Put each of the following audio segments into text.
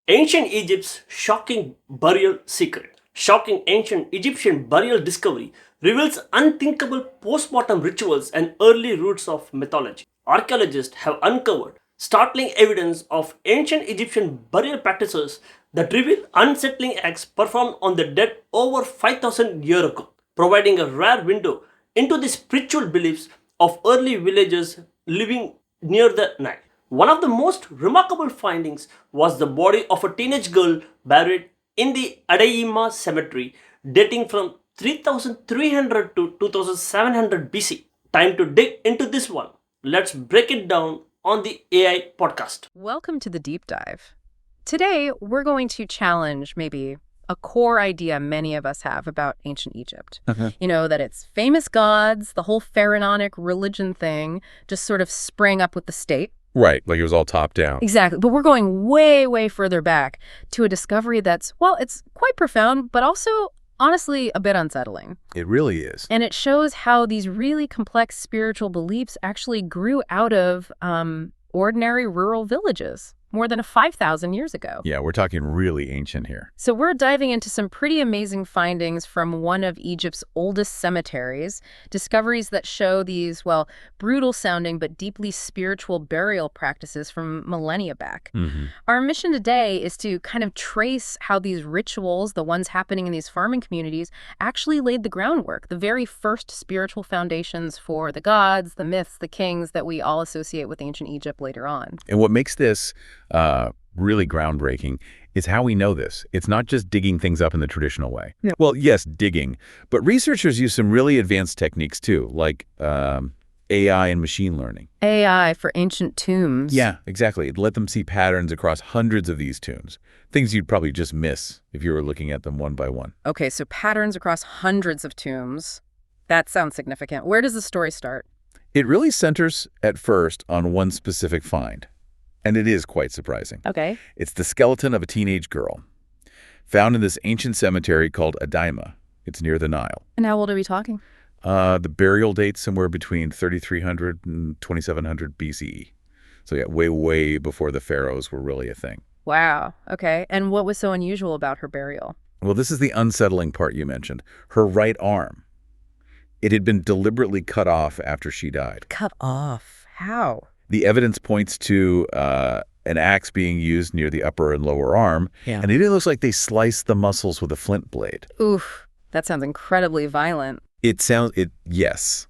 Ancient Egypt's shocking burial secret. Shocking ancient Egyptian burial discovery reveals unthinkable post-mortem rituals and early roots of mythology. Archaeologists have uncovered startling evidence of ancient Egyptian burial practices that reveal unsettling acts performed on the dead over 5,000 years ago, providing a rare window into the spiritual beliefs of early villagers living near the Nile. One of the most remarkable findings was the body of a teenage girl buried in the Adaiima cemetery, dating from 3300 to 2700 BC. Time to dig into this one. Let's break it down on the AI podcast. Welcome to the deep dive. Today, we're going to challenge maybe a core idea many of us have about ancient Egypt. You know, that it's famous gods, the whole pharaonic religion thing just sort of sprang up with the state. Right, like it was all top down. Exactly. But we're going way, way further back to a discovery that's, well, it's quite profound, but also honestly a bit unsettling. It really is. And it shows how these really complex spiritual beliefs actually grew out of ordinary rural villages more than 5,000 years ago. Yeah, we're talking really ancient here. So we're diving into some pretty amazing findings from one of Egypt's oldest cemeteries, discoveries that show these, well, brutal-sounding but deeply spiritual burial practices from millennia back. Our mission today is to kind of trace how these rituals, the ones happening in these farming communities, actually laid the groundwork, the very first spiritual foundations for the gods, the myths, the kings that we all associate with ancient Egypt later on. And what makes this really groundbreaking is how we know this. It's not just digging things up in the traditional way. Yeah. Well, yes, digging, but researchers use some really advanced techniques too, like AI and machine learning. AI for ancient tombs. Yeah, exactly. Let them see patterns across hundreds of these tombs, things you'd probably just miss if you were looking at them one by one. Okay, so patterns across hundreds of tombs. That sounds significant. Where does the story start? It really centers at first on one specific find. And it is quite surprising. Okay. It's the skeleton of a teenage girl found in this ancient cemetery called Adaiima. It's near the Nile. And how old are we talking? The burial date's somewhere between 3,300 and 2,700 BCE. So yeah, way, way before the pharaohs were really a thing. Wow. Okay. And what was so unusual about her burial? Well, this is the unsettling part you mentioned. Her right arm. It had been deliberately cut off after she died. Cut off? How? The evidence points to an axe being used near the upper and lower arm, and it looks like they sliced the muscles with a flint blade. Oof, that sounds incredibly violent. Yes.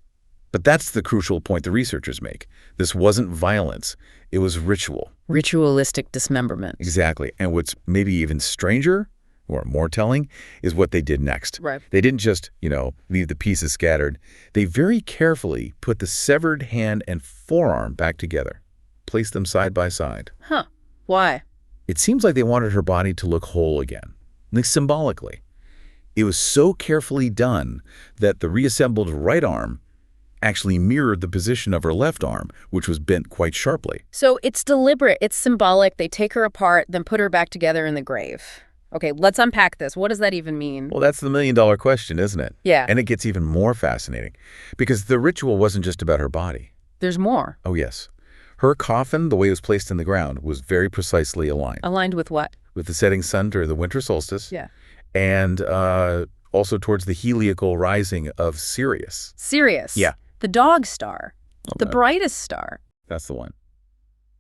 But that's the crucial point the researchers make. This wasn't violence. It was ritual. Ritualistic dismemberment. Exactly. And what's maybe even stranger or more telling is what they did next. Right. They didn't just, leave the pieces scattered. They very carefully put the severed hand and forearm back together, placed them side by side. Huh. Why? It seems like they wanted her body to look whole again, like symbolically. It was so carefully done that the reassembled right arm actually mirrored the position of her left arm, which was bent quite sharply. So it's deliberate, it's symbolic. They take her apart, then put her back together in the grave. Okay, let's unpack this. What does that even mean? Well, that's the million-dollar question, isn't it? Yeah. And it gets even more fascinating because the ritual wasn't just about her body. There's more. Oh, yes. Her coffin, the way it was placed in the ground, was very precisely aligned. Aligned with what? With the setting sun during the winter solstice. Yeah. And also towards the heliacal rising of Sirius. Sirius? Yeah. The dog star. The brightest star. That's the one.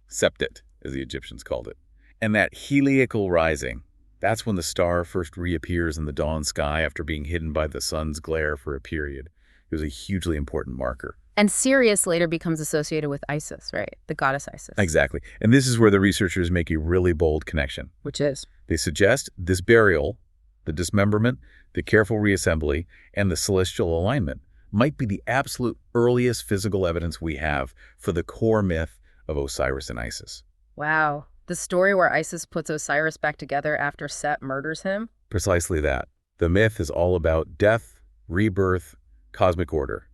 Septet, as the Egyptians called it. And that heliacal rising, that's when the star first reappears in the dawn sky after being hidden by the sun's glare for a period. It was a hugely important marker. And Sirius later becomes associated with Isis, right? The goddess Isis. Exactly. And this is where the researchers make a really bold connection. Which is? They suggest this burial, the dismemberment, the careful reassembly, and the celestial alignment might be the absolute earliest physical evidence we have for the core myth of Osiris and Isis. Wow. The story where Isis puts Osiris back together after Set murders him? Precisely that. The myth is all about death, rebirth, cosmic order,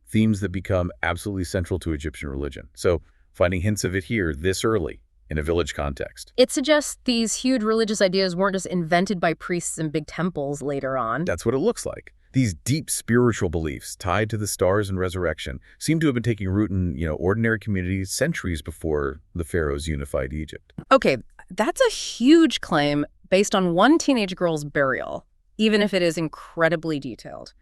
themes that become absolutely central to Egyptian religion. So finding hints of it here this early in a village context. It suggests these huge religious ideas weren't just invented by priests in big temples later on. That's what it looks like. These deep spiritual beliefs tied to the stars and resurrection seem to have been taking root in, ordinary communities centuries before the pharaohs unified Egypt. Okay, That's a huge claim based on one teenage girl's burial, even if it is incredibly detailed.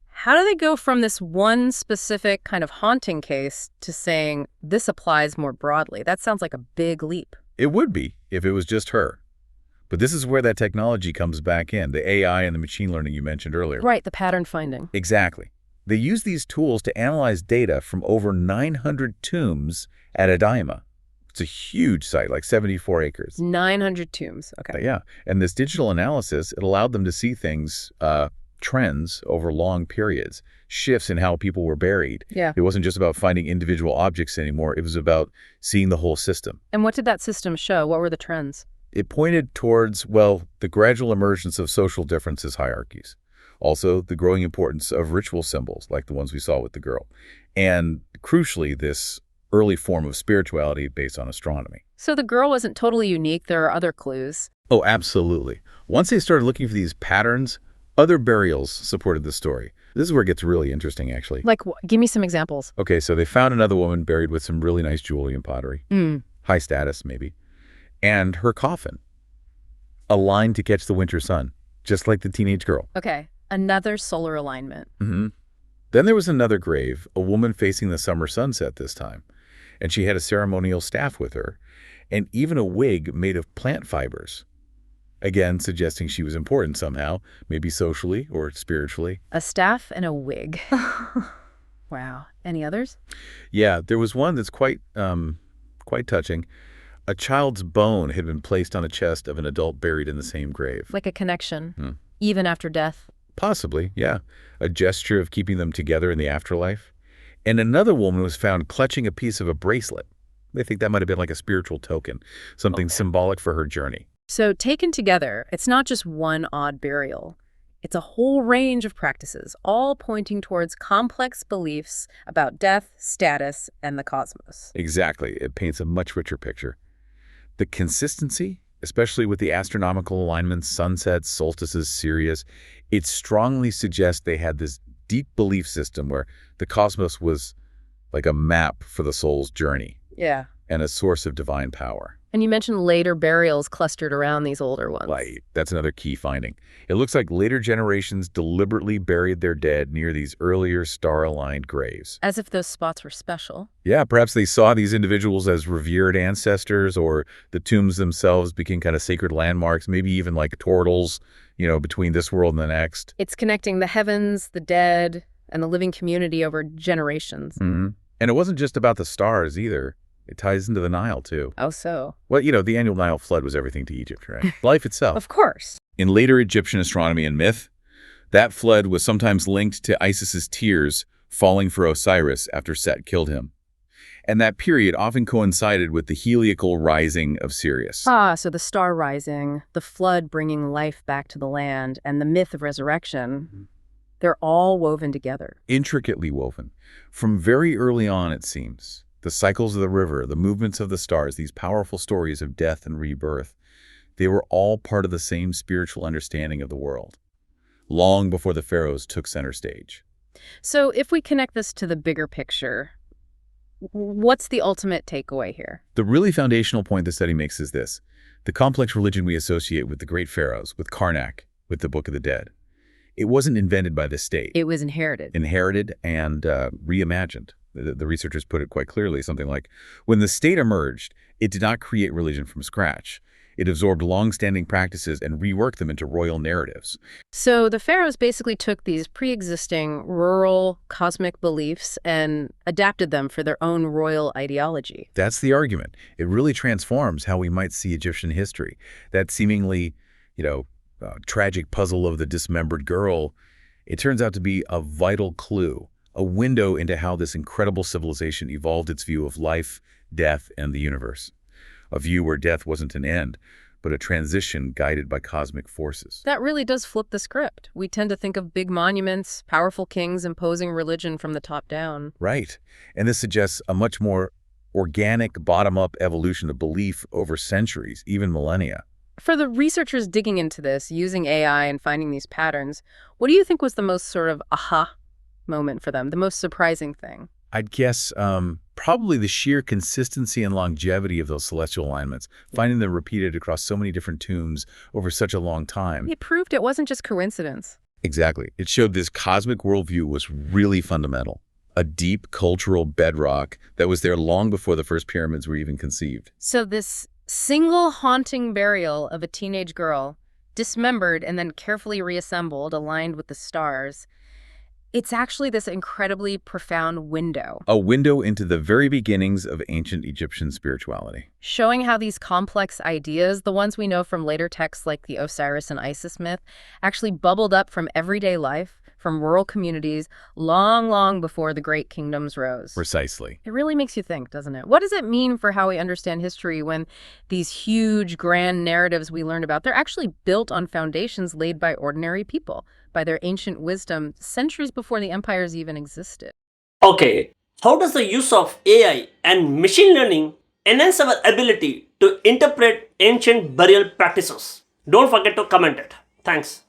How do they go from this one specific kind of haunting case to saying this applies more broadly? That sounds like a big leap. It would be if it was just her. But this is where that technology comes back in, the AI and the machine learning you mentioned earlier. Right, the pattern finding. Exactly. They use these tools to analyze data from over 900 tombs at Adaiima. It's a huge site, like 74 acres. 900 tombs, okay. Yeah, and this digital analysis, it allowed them to see things, trends over long periods, shifts in how people were buried. Yeah. It wasn't just about finding individual objects anymore. It was about seeing the whole system. And what did that system show? What were the trends? It pointed towards, well, the gradual emergence of social differences hierarchies. Also, the growing importance of ritual symbols, like the ones we saw with the girl. And crucially, this early form of spirituality based on astronomy. So the girl wasn't totally unique. There are other clues. Oh, absolutely. Once they started looking for these patterns, other burials supported the story. This is where it gets really interesting, actually. Like, give me some examples. Okay, so they found another woman buried with some really nice jewelry and pottery. High status, maybe. And her coffin, aligned to catch the winter sun, just like the teenage girl. Okay, another solar alignment. Then there was another grave, a woman facing the summer sunset this time. And she had a ceremonial staff with her, and even a wig made of plant fibers. Again, suggesting she was important somehow, maybe socially or spiritually. A staff and a wig. Wow. Any others? Yeah, there was one that's quite touching. A child's bone had been placed on the chest of an adult buried in the same grave. Like a connection, even after death. Possibly, yeah. A gesture of keeping them together in the afterlife. And another woman was found clutching a piece of a bracelet. They think that might have been like a spiritual token, something symbolic for her journey. So taken together, it's not just one odd burial. It's a whole range of practices, all pointing towards complex beliefs about death, status, and the cosmos. Exactly. It paints a much richer picture. The consistency, especially with the astronomical alignments, sunsets, solstices, Sirius, it strongly suggests they had this deep belief system where the cosmos was like a map for the soul's journey. Yeah. And a source of divine power. And you mentioned later burials clustered around these older ones. Right. That's another key finding. It looks like later generations deliberately buried their dead near these earlier star-aligned graves. As if those spots were special. Yeah, perhaps they saw these individuals as revered ancestors, or the tombs themselves became kind of sacred landmarks, maybe even like portals, between this world and the next. It's connecting the heavens, the dead, and the living community over generations. And it wasn't just about the stars either. It ties into the Nile, too. Oh, so? Well, the annual Nile flood was everything to Egypt, right? Life itself. Of course. In later Egyptian astronomy and myth, that flood was sometimes linked to Isis's tears falling for Osiris after Set killed him. And that period often coincided with the heliacal rising of Sirius. So the star rising, the flood bringing life back to the land, and the myth of resurrection, they're all woven together. Intricately woven. From very early on, it seems. The cycles of the river, the movements of the stars, these powerful stories of death and rebirth, they were all part of the same spiritual understanding of the world, long before the pharaohs took center stage. So if we connect this to the bigger picture, what's the ultimate takeaway here? The really foundational point the study makes is this. The complex religion we associate with the great pharaohs, with Karnak, with the Book of the Dead, it wasn't invented by the state. It was inherited. Inherited and reimagined. The researchers put it quite clearly, something like, when the state emerged, it did not create religion from scratch. It absorbed long-standing practices and reworked them into royal narratives. So the pharaohs basically took these pre-existing rural cosmic beliefs and adapted them for their own royal ideology. That's the argument. It really transforms how we might see Egyptian history. That seemingly, tragic puzzle of the dismembered girl, it turns out to be a vital clue, a window into how this incredible civilization evolved its view of life, death, and the universe. A view where death wasn't an end, but a transition guided by cosmic forces. That really does flip the script. We tend to think of big monuments, powerful kings imposing religion from the top down. Right. And this suggests a much more organic, bottom-up evolution of belief over centuries, even millennia. For the researchers digging into this, using AI and finding these patterns, what do you think was the most sort of aha moment for them, the most surprising thing? I'd guess probably the sheer consistency and longevity of those celestial alignments, finding them repeated across so many different tombs over such a long time. It proved it wasn't just coincidence. Exactly. It showed this cosmic worldview was really fundamental, a deep cultural bedrock that was there long before the first pyramids were even conceived. So this single haunting burial of a teenage girl, dismembered and then carefully reassembled, aligned with the stars, it's actually this incredibly profound window, A window into the very beginnings of ancient Egyptian spirituality. showing how these complex ideas, the ones we know from later texts like the Osiris and Isis myth, actually bubbled up from everyday life, from rural communities, long, long before the great kingdoms rose. Precisely. It really makes you think, doesn't it? What does it mean for how we understand history when these huge, grand narratives we learn about, they're actually built on foundations laid by ordinary people, by their ancient wisdom, centuries before the empires even existed? Okay, how does the use of AI and machine learning enhance our ability to interpret ancient burial practices? Don't forget to comment it. Thanks.